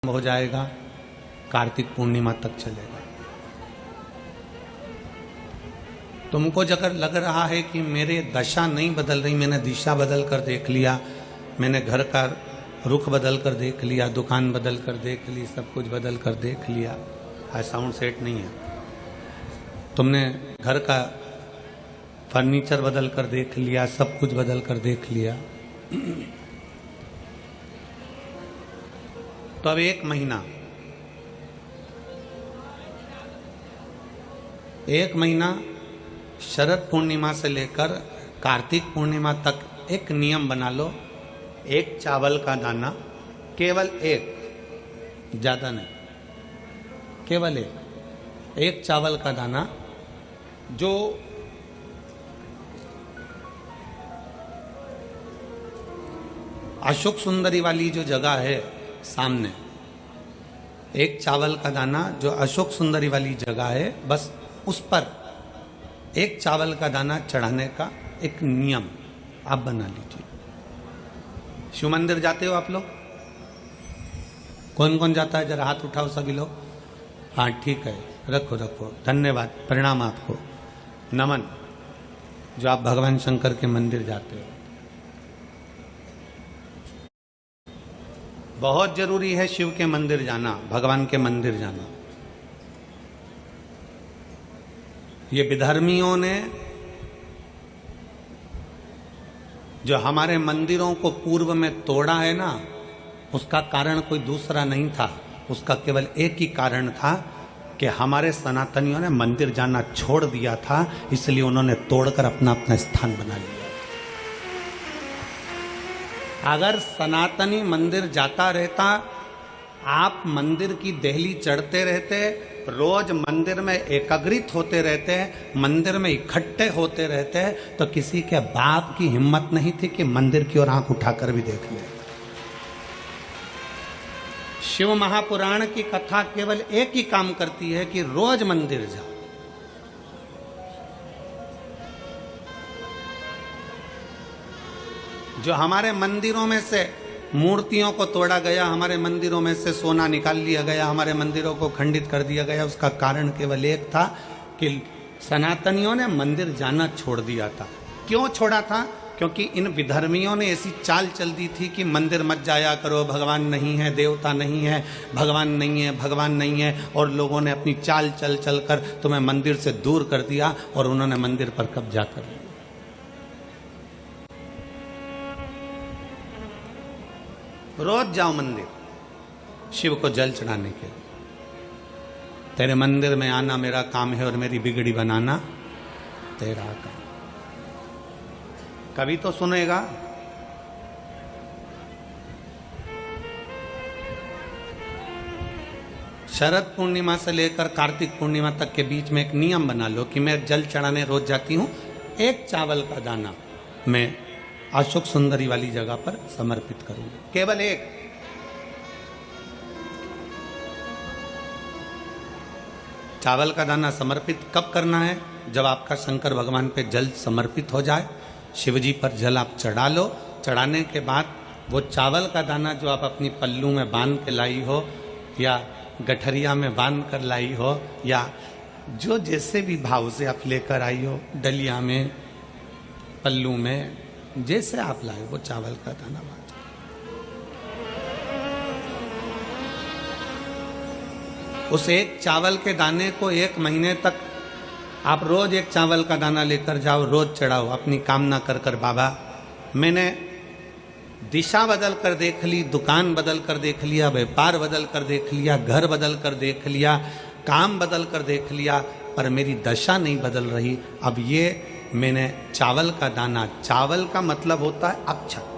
हो जाएगा, कार्तिक पूर्णिमा तक चलेगा। तुमको अगर लग रहा है कि मेरे दशा नहीं बदल रही, मैंने दिशा बदल कर देख लिया, मैंने घर का रुख बदल कर देख लिया, दुकान बदल कर देख ली, सब कुछ बदल कर देख लिया, साउंड सेट नहीं है, तुमने घर का फर्नीचर बदल कर देख लिया, सब कुछ बदल कर देख लिया, तो अब एक महीना शरद पूर्णिमा से लेकर कार्तिक पूर्णिमा तक एक नियम बना लो। एक चावल का दाना, केवल एक, ज्यादा नहीं, केवल एक चावल का दाना, जो अशोक सुंदरी वाली जो जगह है सामने, एक चावल का दाना जो अशोक सुंदरी वाली जगह है, बस उस पर एक चावल का दाना चढ़ाने का एक नियम आप बना लीजिए। शिव मंदिर जाते हो आप लोग? कौन कौन जाता है? जरा हाथ उठाओ सभी लोग। हाँ ठीक है, रखो रखो, धन्यवाद, प्रणाम आपको, नमन, जो आप भगवान शंकर के मंदिर जाते हो। बहुत जरूरी है शिव के मंदिर जाना, भगवान के मंदिर जाना। ये विधर्मियों ने जो हमारे मंदिरों को पूर्व में तोड़ा है ना, उसका कारण कोई दूसरा नहीं था, उसका केवल एक ही कारण था कि हमारे सनातनियों ने मंदिर जाना छोड़ दिया था, इसलिए उन्होंने तोड़कर अपना अपना स्थान बना लिया। अगर सनातनी मंदिर जाता रहता, आप मंदिर की देहली चढ़ते रहते, रोज मंदिर में एकत्रित होते रहते, मंदिर में इकट्ठे होते रहते, तो किसी के बाप की हिम्मत नहीं थी कि मंदिर की ओर आंख उठाकर भी देख ले। शिव महापुराण की कथा केवल एक ही काम करती है कि रोज मंदिर जाओ। जो हमारे मंदिरों में से मूर्तियों को तोड़ा गया, हमारे मंदिरों में से सोना निकाल लिया गया, हमारे मंदिरों को खंडित कर दिया गया, उसका कारण केवल एक था कि सनातनियों ने मंदिर जाना छोड़ दिया था। क्यों छोड़ा था? क्योंकि इन विधर्मियों ने ऐसी चाल चल दी थी कि मंदिर मत जाया करो, भगवान नहीं है, देवता नहीं है, भगवान नहीं है, भगवान नहीं है, और लोगों ने अपनी चाल चल चल कर तुम्हें मंदिर से दूर कर दिया और उन्होंने मंदिर पर कब्जा कर लिया। रोज जाओ मंदिर शिव को जल चढ़ाने के लिए। तेरे मंदिर में आना मेरा काम है और मेरी बिगड़ी बनाना तेरा काम। कभी तो सुनेगा। शरद पूर्णिमा से लेकर कार्तिक पूर्णिमा तक के बीच में एक नियम बना लो कि मैं जल चढ़ाने रोज जाती हूं, एक चावल का दाना मैं अशोक सुंदरी वाली जगह पर समर्पित करूंगा, केवल एक। चावल का दाना समर्पित कब करना है? जब आपका शंकर भगवान पे जल समर्पित हो जाए, शिवजी पर जल आप चढ़ा लो, चढ़ाने के बाद वो चावल का दाना जो आप अपनी पल्लू में बांध के लाई हो, या गठरिया में बांध कर लाई हो, या जो जैसे भी भाव से आप लेकर आई हो, डलिया में, पल्लू में, जैसे आप लाए वो चावल का दाना बांध। उस एक चावल के दाने को एक महीने तक आप रोज एक चावल का दाना लेकर जाओ, रोज चढ़ाओ, अपनी कामना कर कर बाबा मैंने दिशा बदल कर देख ली, दुकान बदल कर देख लिया, व्यापार बदल कर देख लिया, घर बदल कर देख लिया, काम बदल कर देख लिया, पर मेरी दशा नहीं बदल रही। अब ये मैंने चावल का दाना, चावल का मतलब होता है अक्षत,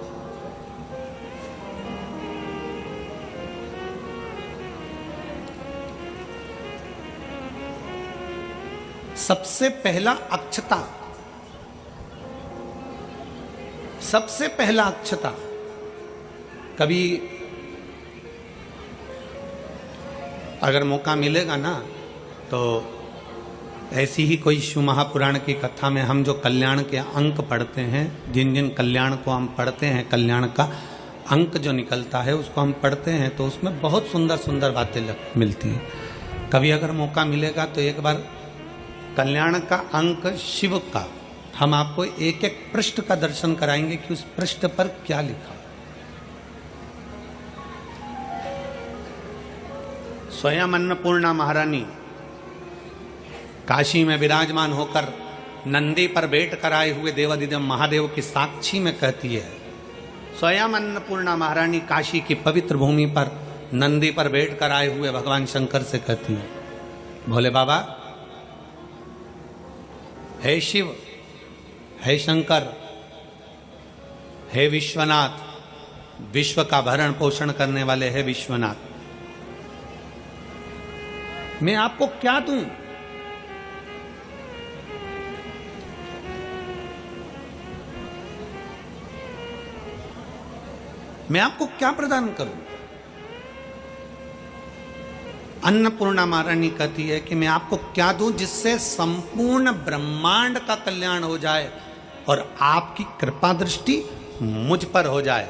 सबसे पहला अक्षता, सबसे पहला अक्षता। कभी अगर मौका मिलेगा ना, तो ऐसी ही कोई शिव महापुराण की कथा में हम जो कल्याण के अंक पढ़ते हैं, जिन जिन कल्याण को हम पढ़ते हैं कल्याण का, अंक जो निकलता है उसको हम पढ़ते हैं तो उसमें बहुत सुंदर सुंदर बातें मिलती हैं। कभी अगर मौका मिलेगा तो एक बार कल्याण का अंक शिव का हम आपको एक एक पृष्ठ का दर्शन कराएंगे कि उस पृष्ठ पर क्या लिखा। स्वयं अन्नपूर्णा महारानी काशी में विराजमान होकर नंदी पर बैठ कर आए हुए देवाधिदेव महादेव की साक्षी में कहती है, स्वयं अन्नपूर्णा महारानी काशी की पवित्र भूमि पर नंदी पर बैठ कर आए हुए भगवान शंकर से कहती है, भोले बाबा, हे शिव, हे शंकर, हे विश्वनाथ, विश्व का भरण पोषण करने वाले हे विश्वनाथ, मैं आपको क्या दूं? मैं आपको क्या प्रदान करूं? अन्नपूर्णा महारानी कहती है कि मैं आपको क्या दूं जिससे संपूर्ण ब्रह्मांड का कल्याण हो जाए और आपकी कृपा दृष्टि मुझ पर हो जाए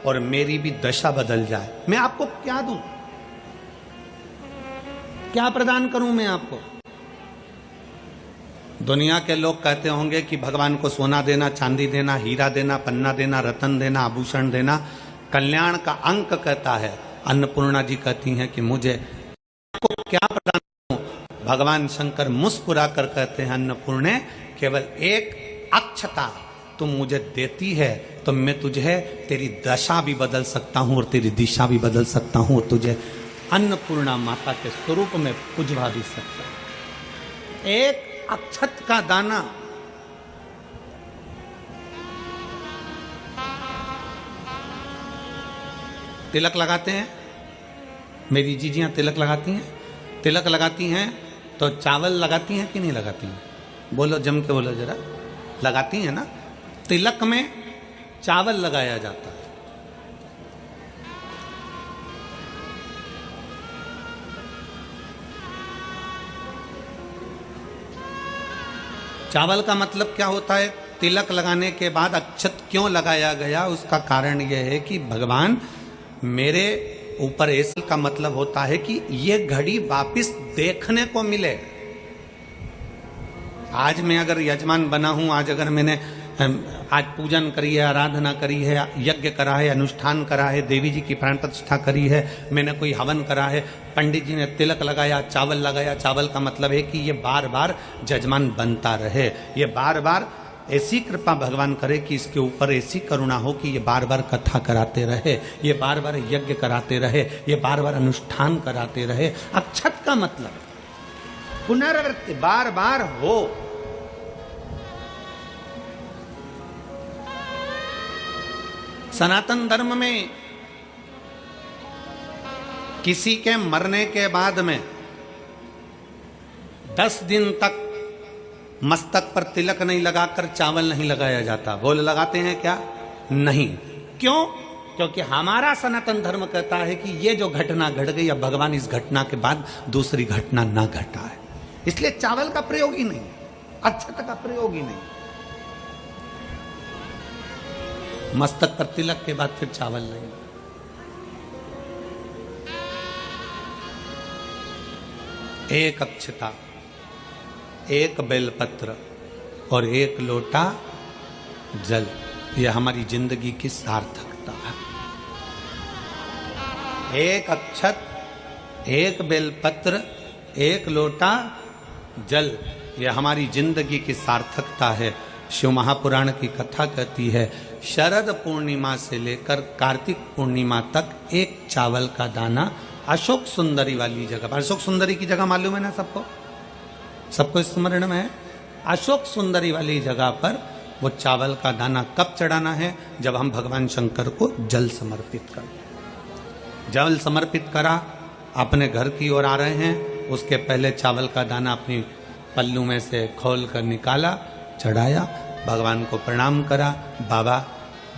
और मेरी भी दशा बदल जाए। मैं आपको क्या दूं? क्या प्रदान करूं मैं आपको? दुनिया के लोग कहते होंगे कि भगवान को सोना देना, चांदी देना, हीरा देना, पन्ना देना, रतन देना, आभूषण देना। कल्याण का अंक कहता है, अन्नपूर्णा जी कहती हैं कि मुझे आपको क्या प्रदान करूं? भगवान शंकर मुस्कुरा कर कहते हैं, अन्नपूर्णे, केवल एक अक्षता तुम मुझे देती है तो मैं तुझे तेरी दशा भी बदल सकता हूं और तेरी दिशा भी बदल सकता हूं और तुझे अन्नपूर्णा माता के स्वरूप में पुजवा भी सकता हूं। एक अक्षत का दाना, तिलक लगाते हैं, मेरी जीजियां तिलक लगाती हैं, तिलक लगाती हैं तो चावल लगाती हैं कि नहीं लगाती हैं? बोलो, जम के बोलो जरा। लगाती हैं ना? तिलक में चावल लगाया जाता है। चावल का मतलब क्या होता है? तिलक लगाने के बाद अक्षत क्यों लगाया गया? उसका कारण यह है कि भगवान मेरे ऊपर ऐसा का मतलब होता है कि ये घड़ी वापिस देखने को मिले। आज मैं अगर यजमान बना हूं, आज अगर मैंने आज पूजन करी है, आराधना करी है, यज्ञ करा है, अनुष्ठान करा है, देवी जी की प्राण प्रतिष्ठा करी है, मैंने कोई हवन करा है, पंडित जी ने तिलक लगाया, चावल लगाया। चावल का मतलब है कि ये बार बार जजमान बनता रहे, ये बार बार ऐसी कृपा भगवान करे कि इसके ऊपर ऐसी करुणा हो कि ये बार बार कथा कराते रहे, ये बार बार यज्ञ कराते रहे, ये बार बार अनुष्ठान कराते रहे। अक्षत का मतलब पुनरावृत्ति, बार बार हो। सनातन धर्म में किसी के मरने के बाद में 10 दिन तक मस्तक पर तिलक नहीं लगाकर चावल नहीं लगाया जाता। बोल, लगाते हैं क्या? नहीं। क्यों? क्योंकि हमारा सनातन धर्म कहता है कि ये जो घटना घट गई, अब भगवान इस घटना के बाद दूसरी घटना ना घटा है, इसलिए चावल का प्रयोग ही नहीं, अक्षत का प्रयोग ही नहीं। मस्तक पर तिलक के बाद फिर चावल नहीं। एक अक्षता, एक बेलपत्र और एक लोटा जल, यह हमारी जिंदगी की सार्थकता है। एक अक्षत, एक बेलपत्र, एक लोटा जल, यह हमारी जिंदगी की सार्थकता है। शिव महापुराण की कथा कहती है, शरद पूर्णिमा से लेकर कार्तिक पूर्णिमा तक एक चावल का दाना अशोक सुंदरी वाली जगह, अशोक सुंदरी की जगह मालूम है ना सबको? सबको स्मरण में है? अशोक सुंदरी वाली जगह पर वो चावल का दाना कब चढ़ाना है? जब हम भगवान शंकर को जल समर्पित कर दें। जल समर्पित करा, अपने घर की ओर आ रहे हैं, उसके पहले चावल का दाना अपनी पल्लू में से खोल कर निकाला, चढ़ाया, भगवान को प्रणाम करा। बाबा,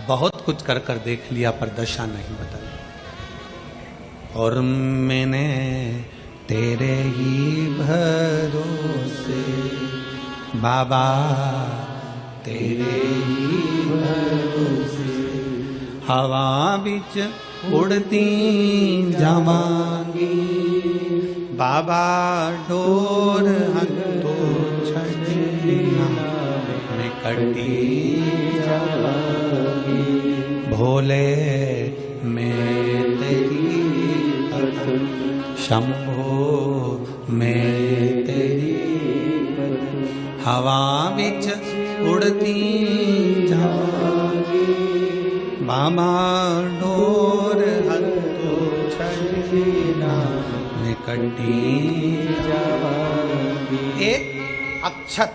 बहुत कुछ कर कर देख लिया पर दशा नहीं बदली, और मैंने तेरे ही भरोसे बाबा, तेरे ही भरोसे हवा बिच उड़ती जावांगी बाबा डोर हंतो छड़ना में कटी जावांगी भोले मैं तेरी शंभो मैं तेरी हवा बिच उड़ती जावांगी बाबा डोर हंतो छड़ना में कटी जावांगी। एक अक्षत